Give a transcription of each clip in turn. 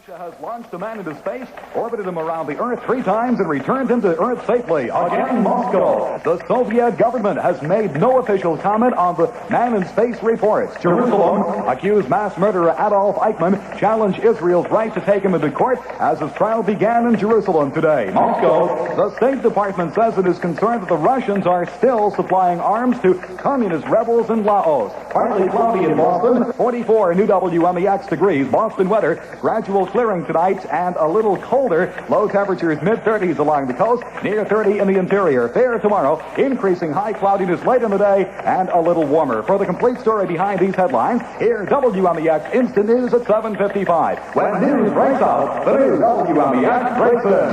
Russia has launched a man into space, orbited him around the Earth 3 times, and returned him to Earth safely. Again, Moscow. The Soviet government has made no official comment on the man in space reports. Jerusalem accused mass murderer Adolf Eichmann challenged Israel's right to take him into court as his trial began in Jerusalem today. Moscow. The State Department says it is concerned that the Russians are still supplying arms to communist rebels in Laos. Partly cloudy in Boston, 44 new WMEX degrees. Boston weather, gradual clearing tonight and a little colder. Low temperatures mid-30s along the coast, near 30 in the interior. Fair tomorrow, increasing high cloudiness late in the day and a little warmer. For the complete story behind these headlines, hear WMEX Instant News at 7:55. When news breaks out, the new WMEX breaks in.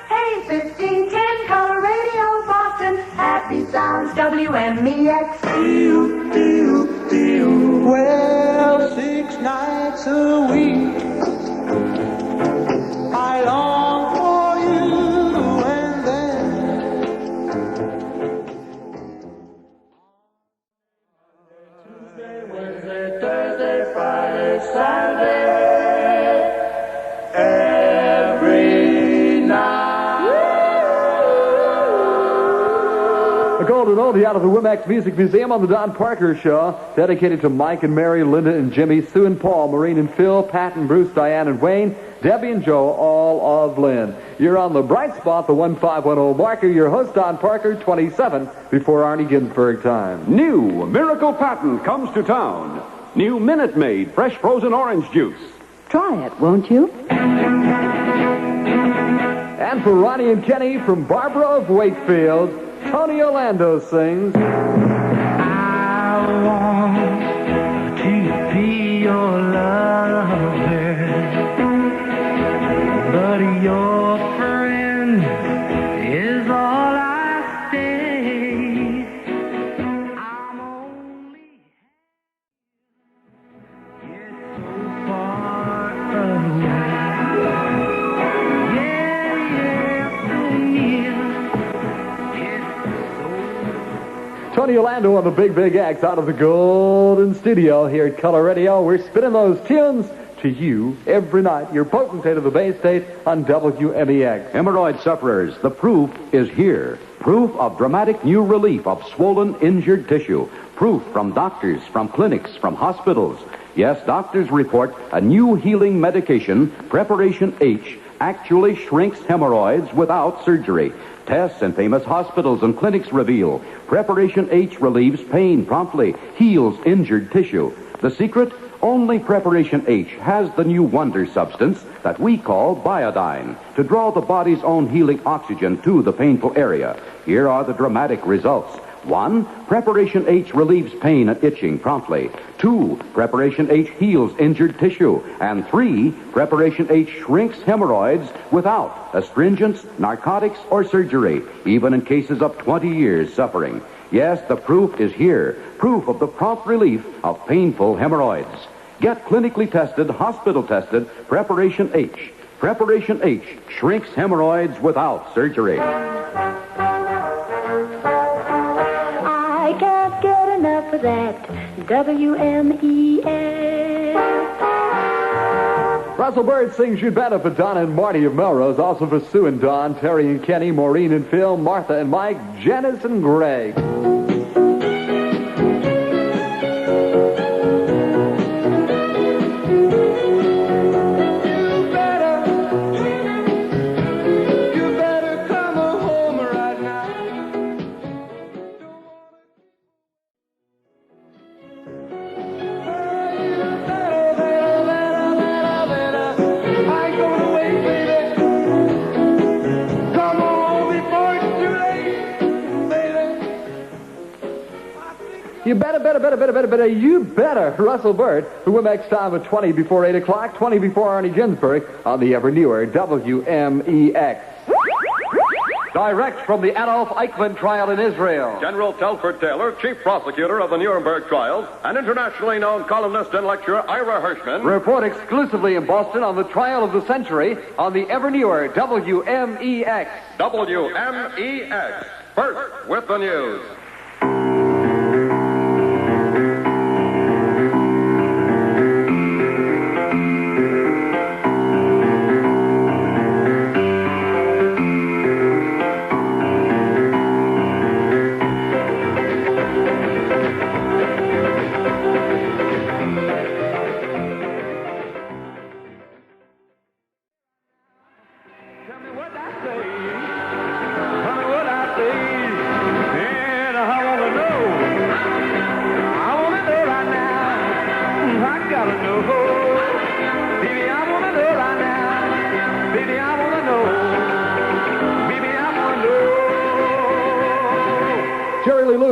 Hey, 1510 Color Radio Boston, happy sounds WMEX. Well, 6 nights a week I long for you, and then Tuesday, Wednesday, Thursday, Friday, Saturday, every night. A golden oldie out of the WMEX Music Museum on the Don Parker Show, dedicated to Mike and Mary, Linda and Jimmy, Sue and Paul, Maureen and Phil, Pat and Bruce, Diane and Wayne, Debbie and Joe, all of Lynn. You're on the bright spot, the 1510 marker. Your host, Don Parker, 27 before Arnie Ginsberg time. New Miracle Patent comes to town. New Minute Maid fresh frozen orange juice. Try it, won't you? And for Ronnie and Kenny from Barbara of Wakefield, Tony Orlando sings. I want to be your lover, but your friend is all I say. I'm only yet so far away. Yeah, so near. Tony Orlando on the Big X out of the Golden Studio here at Color Radio. We're spinning those tunes to you every night. Your potentate of the Bay State on WMEX. Hemorrhoid sufferers, the proof is here. Proof of dramatic new relief of swollen, injured tissue. Proof from doctors, from clinics, from hospitals. Yes, doctors report a new healing medication, Preparation H, actually shrinks hemorrhoids without surgery. Tests in famous hospitals and clinics reveal Preparation H relieves pain promptly, heals injured tissue. The secret? Only Preparation H has the new wonder substance that we call Biodine to draw the body's own healing oxygen to the painful area. Here are the dramatic results. 1, Preparation H relieves pain and itching promptly. 2, Preparation H heals injured tissue. And 3, Preparation H shrinks hemorrhoids without astringents, narcotics, or surgery, even in cases of 20 years suffering. Yes, the proof is here. Proof of the prompt relief of painful hemorrhoids. Get clinically tested, hospital tested, Preparation H. Preparation H shrinks hemorrhoids without surgery. I can't get enough of that WMEX. Russell Bird sings You Better for Donna and Marty of Melrose. Also for Sue and Don, Terry and Kenny, Maureen and Phil, Martha and Mike, Janice and Greg. You better, Russell Bird, the WMEX time at 20 before 8 o'clock, 20 before Arnie Ginsberg on the ever newer WMEX. Direct from the Adolf Eichmann trial in Israel. General Telford Taylor, chief prosecutor of the Nuremberg trials, and internationally known columnist and lecturer Ira Hirschman Report exclusively in Boston on the trial of the century on the ever newer WMEX. WMEX. First with the news.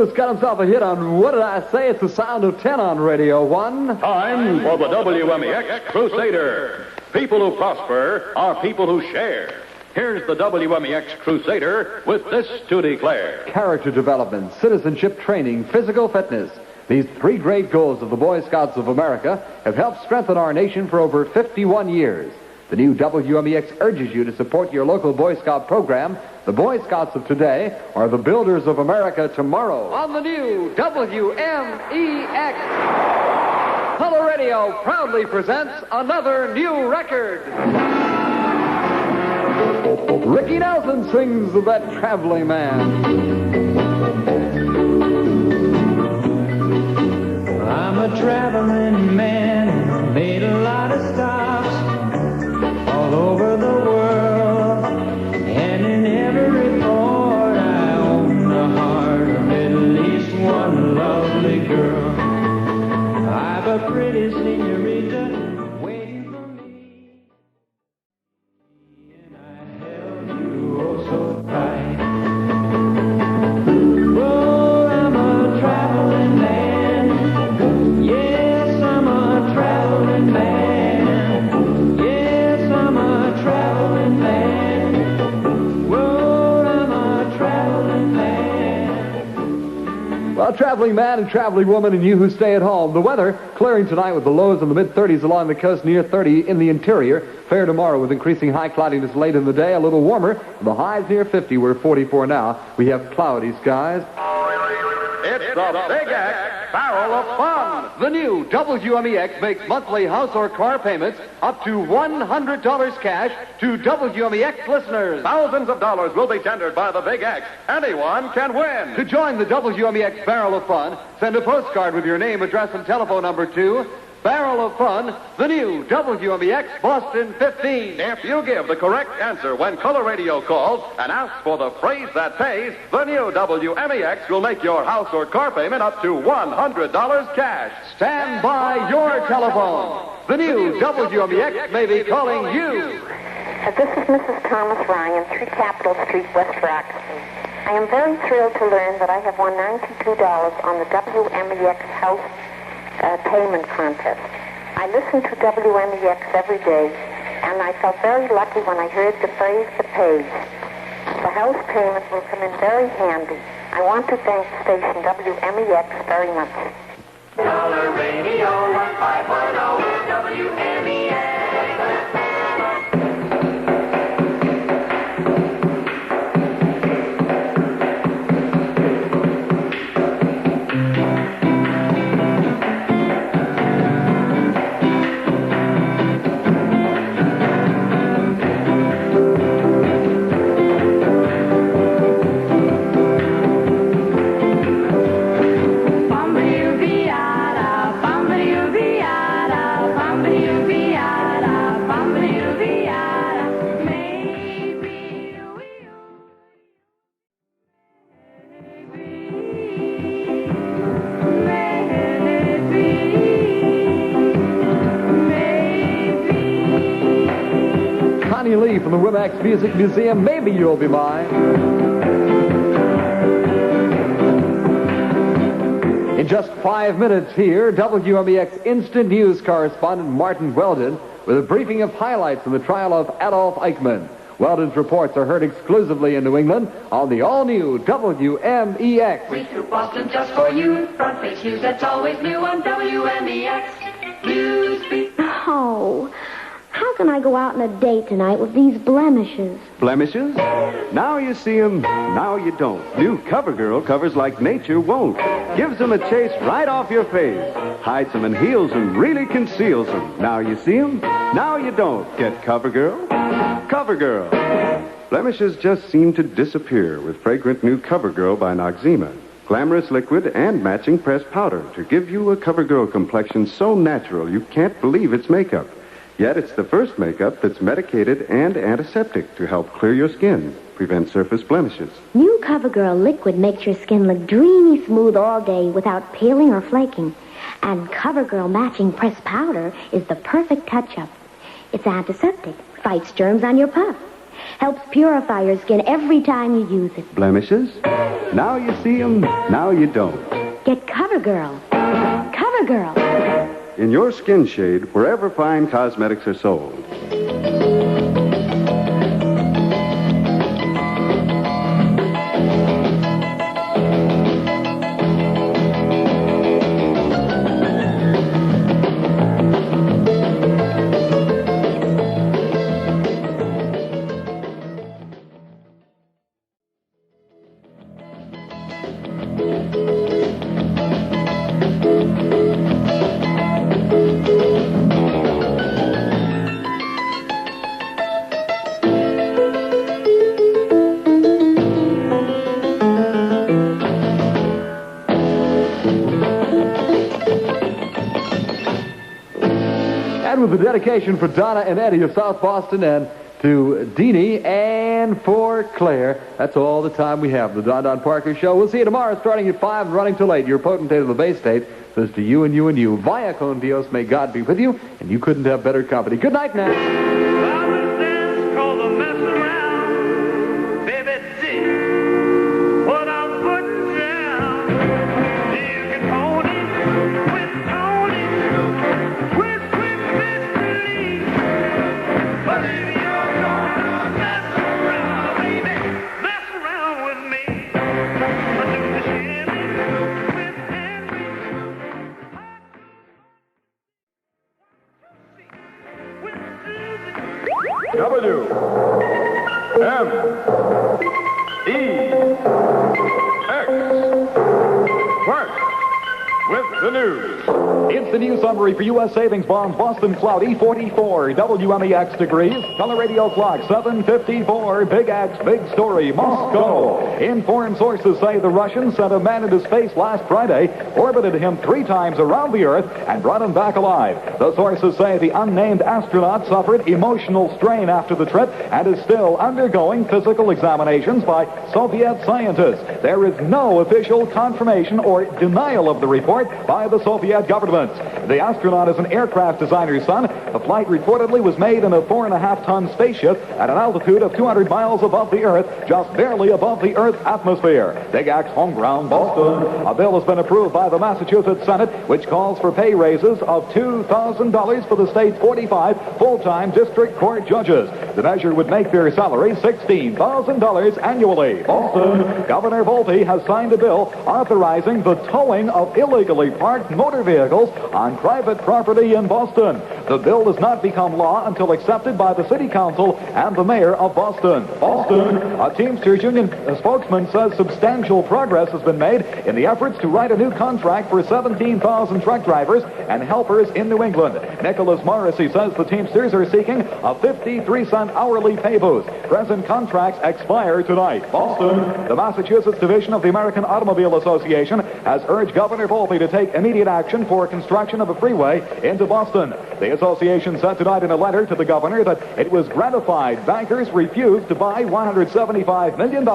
Lewis got himself a hit on What Did I Say? It's the sound of 10 on Radio 1. Time for the WMEX Crusader. People who prosper are people who share. Here's the WMEX Crusader with this to declare. Character development, citizenship training, physical fitness. These three great goals of the Boy Scouts of America have helped strengthen our nation for over 51 years. The new WMEX urges you to support your local Boy Scout program. The Boy Scouts of today are the builders of America tomorrow. On the new WMEX, Color Radio proudly presents another new record. Ricky Nelson sings of that traveling man. I'm a traveling man, made a lot of stops all over the world, and in every port I own the heart of at least one lovely girl. I've a pretty senorita waiting for me, and I held you oh so tight. Oh, I'm a traveling man. Yes, I'm a traveling man. Yes, I'm a traveling man. Whoa, I'm a traveling man. Well, traveling man and traveling woman and you who stay at home. The weather clearing tonight with the lows in the mid-30s along the coast, near 30 in the interior. Fair tomorrow with increasing high cloudiness late in the day, a little warmer. The highs near 50. We're 44 now. We have cloudy skies. It's the Big X Barrel of Fun. The new WMEX makes monthly house or car payments up to $100 cash to WMEX listeners. Thousands of dollars will be tendered by the Big X. Anyone can win. To join the WMEX Barrel of Fun, send a postcard with your name, address, and telephone number to Barrel of Fun, the new WMEX Boston 15. If you give the correct answer when Color Radio calls and asks for the phrase that pays, the new WMEX will make your house or car payment up to $100 cash. Stand by your telephone. The new WMEX may be calling you. This is Mrs. Thomas Ryan, 3 Capitol Street, West Roxton. I am very thrilled to learn that I have won $92 on the WMEX house payment contest. I listen to WMEX every day, and I felt very lucky when I heard the phrase that pays. The house payment will come in very handy. I want to thank station WMEX very much. Color Radio 1510 WMEX. From the WMEX Music Museum, Maybe You'll Be Mine. In just 5 minutes here, WMEX Instant News correspondent Martin Weldon with a briefing of highlights in the trial of Adolf Eichmann. Weldon's reports are heard exclusively in New England on the all-new WMEX. We threw Boston just for you. Front page news that's always new on WMEX. Newsbeat. Oh, how can I go out on a date tonight with these blemishes? Blemishes? Now you see 'em, now you don't. New CoverGirl covers like nature won't. Gives 'em a chase right off your face. Hides 'em and heals 'em, really conceals 'em. Now you see 'em, now you don't. Get CoverGirl? CoverGirl. Blemishes just seem to disappear with fragrant new CoverGirl by Noxzema. Glamorous liquid and matching pressed powder to give you a CoverGirl complexion so natural you can't believe it's makeup. Yet it's the first makeup that's medicated and antiseptic to help clear your skin, prevent surface blemishes. New CoverGirl liquid makes your skin look dreamy smooth all day without peeling or flaking. And CoverGirl matching pressed powder is the perfect touch-up. It's antiseptic, fights germs on your puff. Helps purify your skin every time you use it. Blemishes? Now you see 'em, now you don't. Get CoverGirl. CoverGirl. In your skin shade, wherever fine cosmetics are sold. And with the dedication for Donna and Eddie of South Boston and to Deanie and for Claire, that's all the time we have. The Don Parker Show. We'll see you tomorrow starting at 5 and running till 8. Your potentate of the Bay State says to you and you and you, via con Dios, may God be with you, and you couldn't have better company. Good night now. WMEX. First, with the news. It's the news summary for U.S. Savings Bonds. Boston cloudy, 44 WMEX degrees. Color radio clock, 7:54. Big X, big story, Moscow. Informed sources say the Russians sent a man into space last Friday, orbited him 3 times around the Earth, and brought him back alive. The sources say the unnamed astronaut suffered emotional strain after the trip and is still undergoing physical examinations by Soviet scientists. There is no official confirmation or denial of the report by the Soviet government. The astronaut is an aircraft designer's son. The flight reportedly was made in a 4.5-ton spaceship at an altitude of 200 miles above the Earth, just barely above the Earth's atmosphere. Big Axe home ground, Boston. A bill has been approved by the Massachusetts Senate, which calls for pay raises of $2,000 for the state's 45 full-time district court judges. The measure would make their salary $16,000 annually. Boston. Governor Volpe has signed a bill authorizing the towing of illegally parked motor vehicles on private property in Boston. The bill does not become law until accepted by the city council and the mayor of Boston. Boston. A Teamsters Union spokesman says substantial progress has been made in the efforts to write a new contract for 17,000 truck drivers and helpers in New England. Nicholas Morrissey says the Teamsters are seeking a 53-cent hourly pay boost. Present contracts expire tonight. Boston. The Massachusetts division of the American Automobile Association has urged Governor Volpe to take immediate action for construction of a freeway into Boston. The association said tonight in a letter to the governor that it was gratified bankers refused to buy $175 million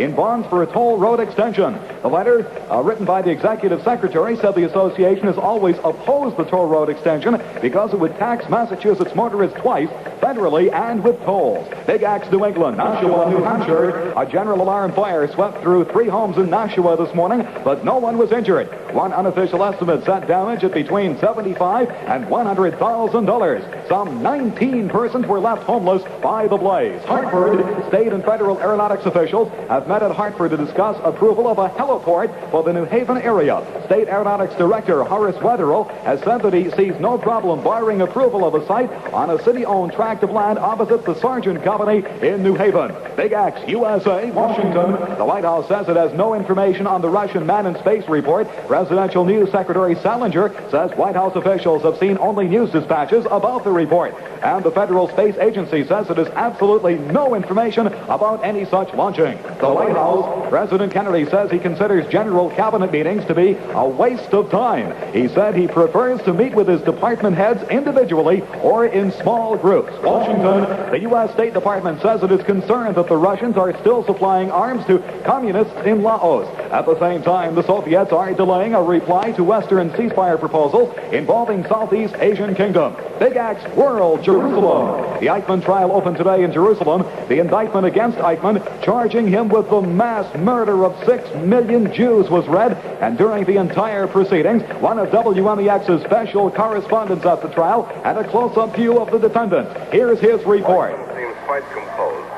in bonds for a toll road extension. The letter, written by the executive secretary, said the association has always opposed the toll road extension because it would tax Massachusetts motorists twice, federally and with tolls. Big Axe, New England. Nashua, New Hampshire. A general alarm fire swept through 3 homes in Nashua this morning, but no one was injured. One unofficial estimate set damage at between $75,000 and $100,000. Some 19 persons were left homeless by the blaze. Hartford. State and federal aeronautics officials have met at Hartford to discuss approval of a heliport for the New Haven area. State Aeronautics Director Horace Wetherill has said that he sees no problem barring approval of a site on a city-owned tract of land opposite the Sargent Company in New Haven. Big X, USA, Washington. The White House says it has no information on the Russian man in space report. Presidential News Secretary Salinger says White House officials have seen only news dispatches about the report. And the Federal Space Agency says it has absolutely no information about any such launching. The White House, President Kennedy says he considers general cabinet meetings to be a waste of time. He said he prefers to meet with his department heads individually or in small groups. Washington, the U.S. State Department says it is concerned that the Russians are still supplying arms to communists in Laos. At the same time, the Soviets are delaying a reply to Western ceasefire proposals involving Southeast Asian Kingdom. Big Axe World Jerusalem. The Eichmann trial opened today in Jerusalem. The indictment against Eichmann, charging him with the mass murder of 6 million Jews, was read. And during the entire proceedings, one of WMEX's special correspondents at the trial had a close-up view of the defendant. Here's his report. Seems quite composed.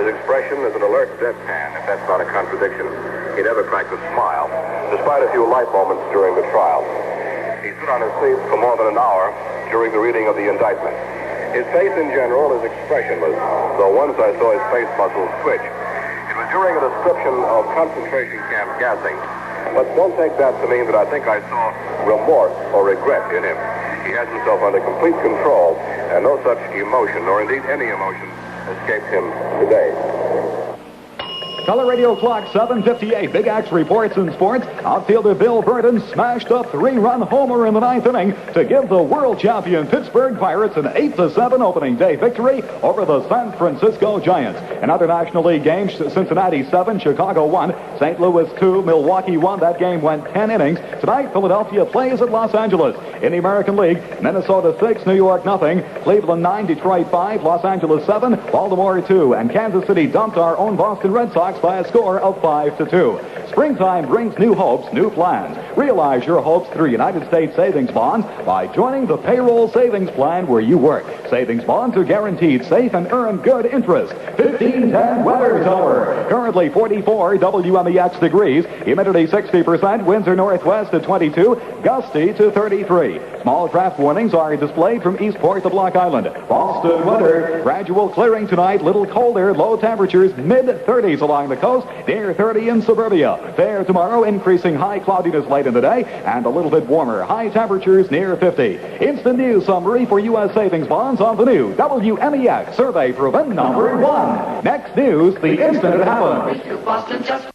His expression is an alert deadpan, if that's not a contradiction. He never cracked a smile, despite a few light moments during the trial. He stood on his seat for more than an hour during the reading of the indictment. His face in general is expressionless, though once I saw his face muscles twitch. It was during a description of concentration camp gassing, but don't take that to mean that I think I saw remorse or regret in him. He has himself under complete control, and no such emotion, nor indeed any emotion, escaped him today. Color Radio Clock 7:58. Big X reports in sports. Outfielder Bill Burton smashed a 3-run homer in the 9th inning to give the world champion Pittsburgh Pirates an 8-7 opening day victory over the San Francisco Giants. In other National League games, Cincinnati 7, Chicago 1, St. Louis 2, Milwaukee 1. That game went 10 innings. Tonight, Philadelphia plays at Los Angeles. In the American League, Minnesota 6, New York 0, Cleveland 9, Detroit 5, Los Angeles 7, Baltimore 2, and Kansas City dumped our own Boston Red Sox by a score of 5-2. Springtime brings new hopes, new plans. Realize your hopes through United States Savings Bonds by joining the payroll savings plan where you work. Savings bonds are guaranteed safe and earn good interest. 1510 Weather Tower. Currently 44 WMEX degrees. Humidity 60%. Winds are northwest at 22. Gusty to 33. Small draft warnings are displayed from Eastport to Block Island. Boston weather. Gradual clearing tonight. Little colder. Low temperatures mid-30s along the coast. Near 30 in suburbia. Fair tomorrow. Increasing high cloudiness late in the day. And a little bit warmer. High temperatures near 50. Instant news summary for U.S. savings bonds on the new WMEX survey proven #1. Next news, the instant it happened. Boston just